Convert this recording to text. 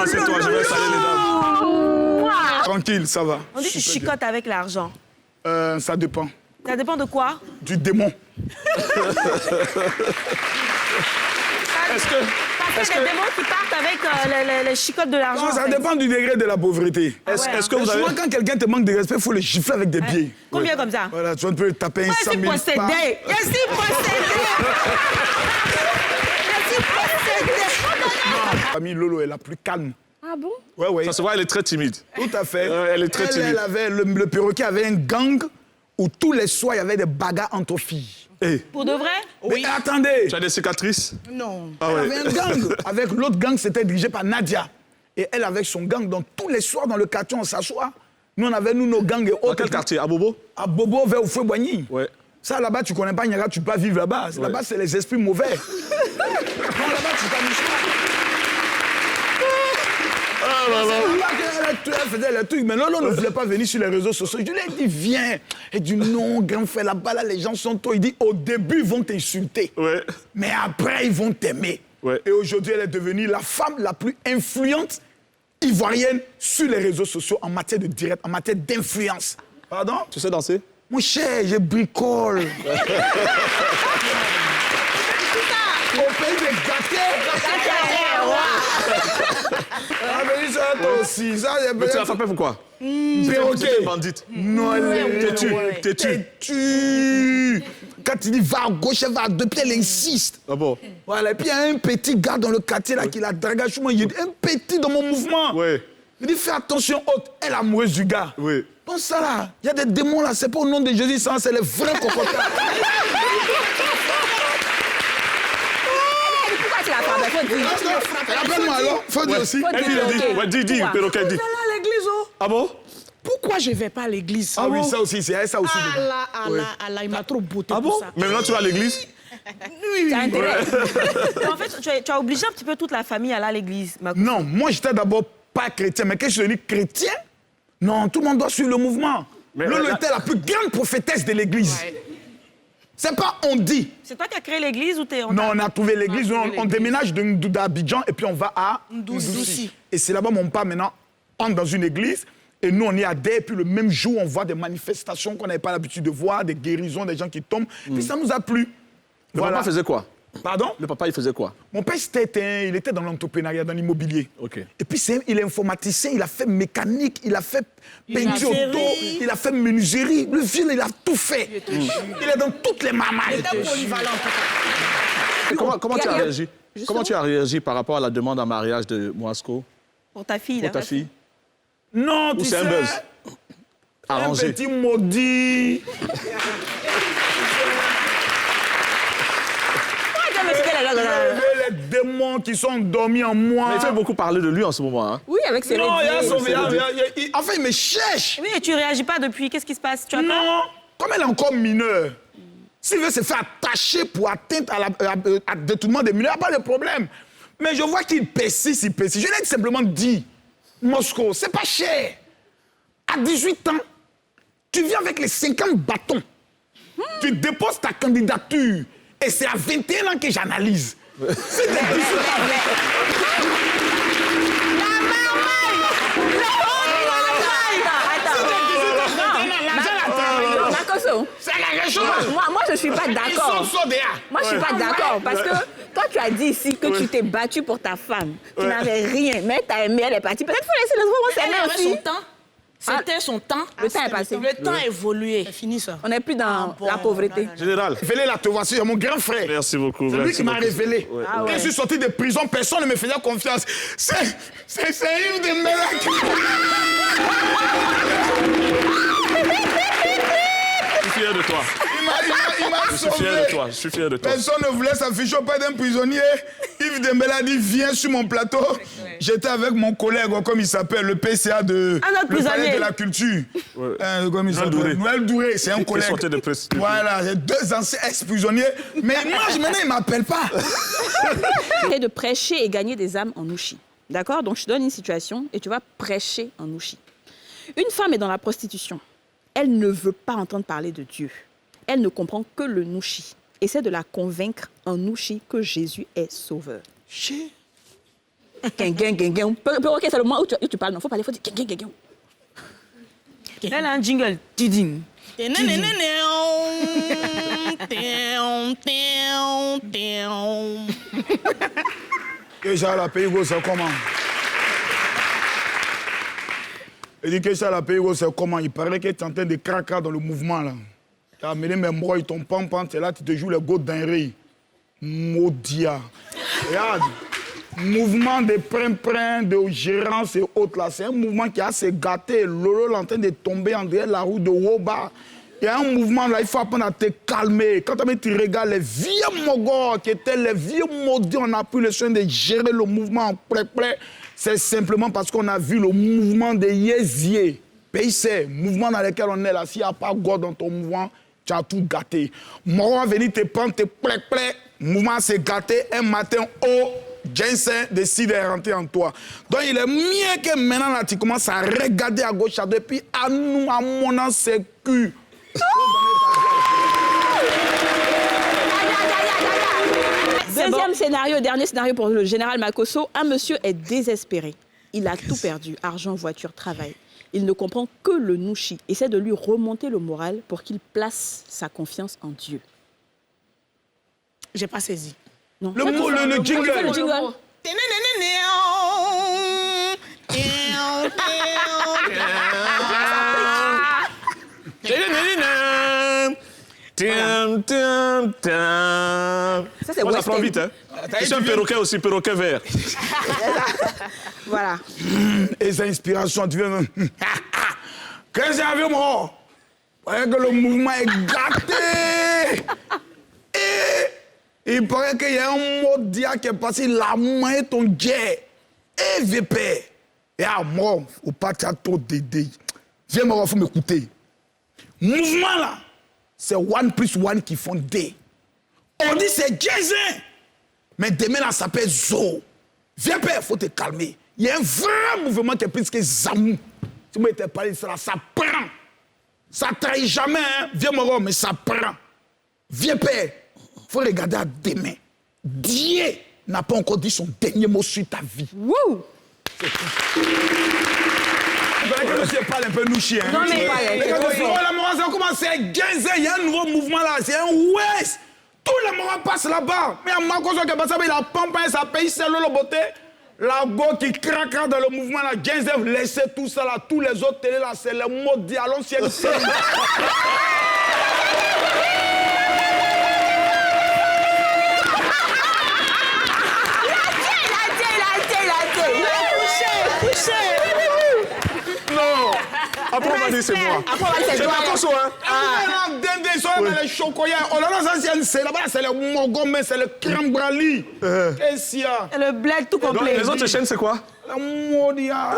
assieds-toi, je vais saler les dames. Tranquille, ça va. On dit que tu Super chicotes avec l'argent. bien. Ça dépend. Ça dépend de quoi? Du démon. Est-ce que... Parce que les démons qui partent avec les chicottes de l'argent. Non, ça dépend du degré de la pauvreté. Est-ce que vous avez... Souvent, quand quelqu'un te manque de respect, il faut le gifler avec des pieds. Combien comme ça? Voilà, tu peux taper un 100 000 Merci pas. possédé. Merci possédé. Merci possédé. La famille Lolo est la plus calme. Ah bon? Ouais, ouais. Ça se voit, elle est très timide. Tout à fait. Elle est très timide. Elle avait, le perroquet avait un gang où tous les soirs, il y avait des bagarres entre filles. Hey, Pour de vrai? Mais attendez, tu as des cicatrices? Non. Ah elle ouais. avait un gang. Avec l'autre gang, c'était dirigé par Nadia. Et elle avec son gang. Donc tous les soirs, dans le quartier, on s'assoit. Nous, on avait nos gangs et autres. Dans quel quartier? À Bobo? À Bobo, vers Oufoué-Boigny. Ouais. Ça, là-bas, tu connais pas Niaga, tu peux pas vivre là-bas. Là-bas, c'est les esprits mauvais. Non, là-bas, tu t'amuses pas. Ah là là. Elle faisait les trucs, mais Lolo ne voulait pas venir sur les réseaux sociaux. Je lui ai dit, viens. Elle dit, non, grand frère, là-bas, là, les gens sont trop. Il dit, au début, ils vont t'insulter. Ouais. Mais après, ils vont t'aimer. Ouais. Et aujourd'hui, elle est devenue la femme la plus influente ivoirienne sur les réseaux sociaux en matière de direct, en matière d'influence. Pardon? Tu sais danser? Mon cher, je bricole. Au pays des gâtés. Ah, mais ça, toi aussi. Ça, Mais tu l'as frappé pourquoi? perroquet. C'était une bandite. Non, elle est T'es-tu? têtue. Quand il dit va à gauche, elle va à deux pieds, elle insiste. Ah bon? Voilà, et puis il y a un petit gars dans le quartier là qui la drague. Il dit, un petit dans mon mouvement. Ouais. Il dit, fais attention, haute. Elle est amoureuse du gars. Oui. Donc ça là, il y a des démons là, c'est pas au nom de Jésus, ça, c'est les vrais cocotards. Pourquoi tu l'as frappé? Faut dire. Rappelle-moi alors, faut dire aussi. Elle dit, ouais, dis, perroquet, dis. Je vais à l'église, oh. Ah bon? Pourquoi je ne vais pas à l'église? Ah oui, ça aussi, c'est ça aussi. dedans. Allah, il m'a trop beauté Ah bon? pour ça. Mais maintenant tu vas à l'église? Oui, Tu as intérêt. Mais en fait, tu as obligé un petit peu toute la famille à aller à l'église. Non, moi j'étais d'abord pas chrétien, mais quand je dis chrétien, non, tout le monde doit suivre le mouvement. Mais Lolo là- était la plus grande prophétesse de l'église. C'est pas on dit. C'est toi qui as créé l'église ou t'es... Non, on a trouvé l'église, on déménage d'Abidjan et puis on va à Ndouzi. Et c'est là-bas mon père maintenant entre dans une église et nous on y adhère. Et puis le même jour, on voit des manifestations qu'on n'avait pas l'habitude de voir, des guérisons, des gens qui tombent. Puis ça nous a plu. Le papa faisait quoi? Pardon? Le papa, il faisait quoi? Mon père, il était dans l'entrepreneuriat, dans l'immobilier. Ok. Et puis, il est informaticien, il a fait mécanique, il a fait peinture Menuiserie. auto, il a fait menuiserie. Le vieux, il a tout fait. Il est dans toutes les mamelles. Polyvalent, en tout cas. Comment tu as réagi? Comment tu as réagi par rapport à la demande en mariage de Moasco Pour ta fille, pour là. ta fille? Non, Ou tu c'est sais, un buzz? un Arrangé. petit maudit. Les démons qui sont dormis en moi. Mais il fait beaucoup parler de lui en ce moment. Hein? Oui, avec ses Non, il y a son... rédits. Enfin, il me cherche. Oui, et tu réagis pas depuis. Qu'est-ce qui se passe? Tu as peur? Non, comme elle est encore mineure, s'il veut se faire attacher pour atteinte à détournement des mineurs, il n'y a pas de problème. Mais je vois qu'il persiste, il persiste. Je lui ai simplement dit, Moscou, c'est pas cher. À 18 ans, tu viens avec les 50 bâtons. Tu déposes ta candidature. Et c'est à 21 ans que j'analyse. C'est des 18 C'est la région. Moi, je suis pas d'accord. Ils sont derrière. Moi, je suis pas d'accord parce que toi, tu as dit ici que tu t'es battu pour ta femme. Tu n'avais rien, mais tu as aimé, elle est partie. Peut-être qu'il faut laisser les autres Elle s'aimer avait son aussi. temps. C'était son temps. Le temps est passé. Le temps a évolué. C'est fini, ça. On n'est plus dans bon, la pauvreté. Général. Révélé là, te voici, mon grand frère. Merci beaucoup. C'est lui merci qui m'a beaucoup. révélé. Ouais. Ah ouais. Quand je suis sorti de prison, personne ne me faisait confiance. C'est Yves de Melac. Je suis fier de toi. Il m'a Je suis fier de sauvé. toi. Je suis fier de toi. Personne ne voulait s'afficher auprès d'un prisonnier. Yves Dembélé a dit, viens sur mon plateau. J'étais avec mon collègue, comme il s'appelle, le PCA de Un autre le palais prisonnier. de la culture. Ouais. Comme il Noël s'appelle. Douré. Noël Douré, c'est un Il collègue. sortait de presse. Voilà, j'ai deux anciens ex-prisonniers. Mais moi, maintenant, il ne m'appelle pas. C'est de prêcher et gagner des âmes en ouchi. D'accord? Donc, je te donne une situation et tu vas prêcher en ouchi. Une femme est dans la prostitution. Elle ne veut pas entendre parler de Dieu. Elle ne comprend que le nouchi. Essaie de la convaincre en ouchi que Jésus est sauveur. Perroquet, c'est le moment où tu parles. Non, faut parler, faut dire quin. Elle a un jingle. Tiding. Que ça, la pays, c'est comment? Il dit que ça, la pays, c'est comment? Il paraît que tu es en train de craquer dans le mouvement, là. Tu as amené mes bras, ils tombent pam, c'est là que tu te joues les gouttes d'un Maudia. Regarde. Mouvement de prin-prin, de gérance et autres, là. C'est un mouvement qui a se gâté. Lolo est en train de tomber en derrière la route de Woba. Il y a un mouvement là, il faut apprendre à te calmer. Quand tu regardes les vieux mogos qui étaient les vieux maudits, on a pris le soin de gérer le mouvement en près. C'est simplement parce qu'on a vu le mouvement de Yézié. Pays c'est mouvement dans lequel on est là. S'il n'y a pas God dans ton mouvement, tu as tout gâté. Moron va venir te prendre, te près. Mouvement s'est gâté. Un matin, Jensen décide de rentrer en toi. Donc il est mieux que maintenant là, tu commences à regarder à gauche, à droite, puis à nous, à mon an, c'est cul. Deuxième scénario, dernier scénario pour le général Makosso. Un monsieur est désespéré. Il a tout perdu, argent, voiture, travail. Il ne comprend que le Nushi. Essaie de lui remonter le moral pour qu'il place sa confiance en Dieu. J'ai pas saisi. Non. Le jingle. Le jingle. Ça, c'est Moi, West j'apprends End. vite, hein. Je suis un perroquet aussi, perroquet vert. Voilà. Et ces inspirations, tu viens. Qu'est-ce que j'ai vu, moi? Voyez que le mouvement est gâté. Et il paraît qu'il y a un mot dia qui est passé, la main ton guet. Et VP. Et à moi, au pas trop d'aider. Viens, moi, il faut m'écouter. Mouvement là, c'est 1+1 qui font D. On dit c'est Jason. Mais demain là, ça s'appelle Zo. Viens, père, il faut te calmer. Il y a un vrai mouvement qui est plus que Zamou. Si vous m'avez parlé de ça, ça prend. Ça ne trahit jamais, hein. Viens, Moro, mais ça prend. Viens, père. Il faut regarder à demain. Dieu n'a pas encore dit son dernier mot sur ta vie. Wouh! Il fallait que monsieur parle un peu nous chien. Non, mais la morale, ça commence à gagner. Il y a un nouveau mouvement là. C'est un West. Tout le monde passe là-bas. Mais à Marcos, il a pompé sa pays, c'est le beauté. La go qui craque dans le mouvement là. Genzev, laissez tout ça là. Tous les autres télé là, c'est le mot dit à l'ancienne scène. Non. Après, on va dire c'est moi. C'est Makosso, hein. Ils sont dans les chocoyens. On a là-bas, c'est le mogomé, c'est le crème brali. Qu'est-ce qu'il y a? Le bled tout Donc, complet. les autres chaînes, c'est quoi? La modia.